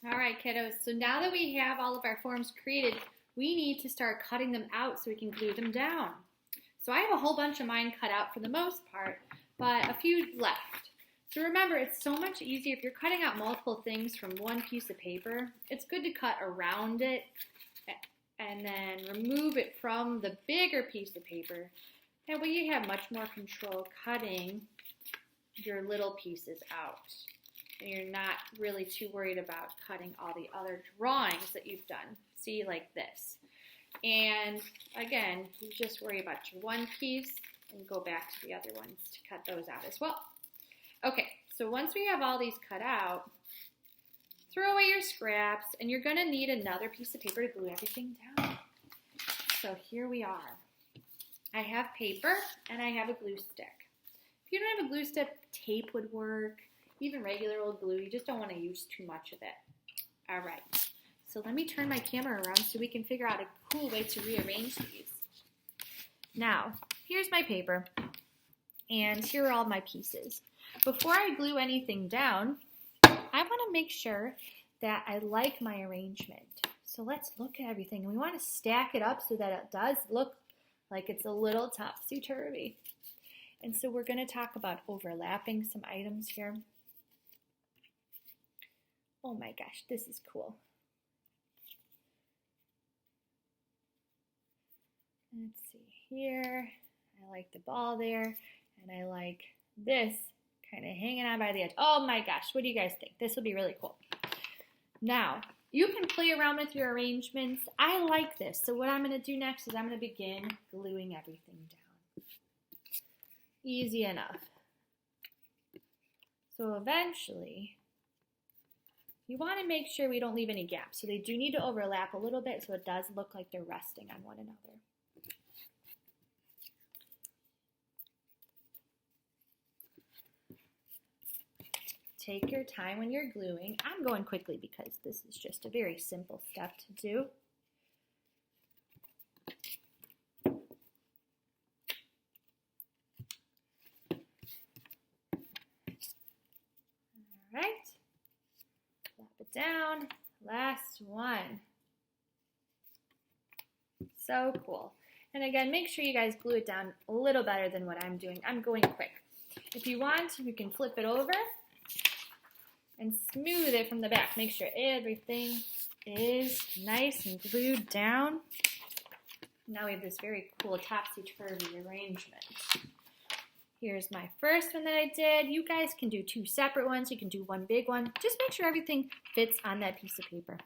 All right, kiddos. So now that we have all of our forms created, we need to start cutting them out so we can glue them down. So I have a whole bunch of mine cut out for the most part, but a few left. So remember, it's so much easier if you're cutting out multiple things from one piece of paper. It's good to cut around it and then remove it from the bigger piece of paper. That way you have much more control cutting your little pieces out. And you're not really too worried about cutting all the other drawings that you've done. See, like this. And again, you just worry about your one piece and go back to the other ones to cut those out as well. Okay, so once we have all these cut out, throw away your scraps, and you're gonna need another piece of paper to glue everything down. So here we are. I have paper and I have a glue stick. If you don't have a glue stick, tape would work. Even regular old glue, you just don't want to use too much of it. All right, so let me turn my camera around so we can figure out a cool way to rearrange these. Now, here's my paper, and here are all my pieces. Before I glue anything down, I want to make sure that I like my arrangement. So let's look at everything, and we want to stack it up so that it does look like it's a little topsy-turvy. And so we're going to talk about overlapping some items here. Oh my gosh, this is cool. Let's see here. I like the ball there, and I like this kind of hanging on by the edge. Oh my gosh, what do you guys think? This will be really cool. Now, you can play around with your arrangements. I like this. So what I'm going to do next is I'm going to begin gluing everything down. Easy enough. So eventually, you want to make sure we don't leave any gaps. So they do need to overlap a little bit so it does look like they're resting on one another. Take your time when you're gluing. I'm going quickly because this is just a very simple step to do. All right. Flap it down. Last one. So cool. And again, make sure you guys glue it down a little better than what I'm doing. I'm going quick. If you want, you can flip it over and smooth it from the back. Make sure everything is nice and glued down. Now we have this very cool topsy-turvy arrangement. Here's my first one that I did. You guys can do two separate ones. You can do one big one. Just make sure everything fits on that piece of paper.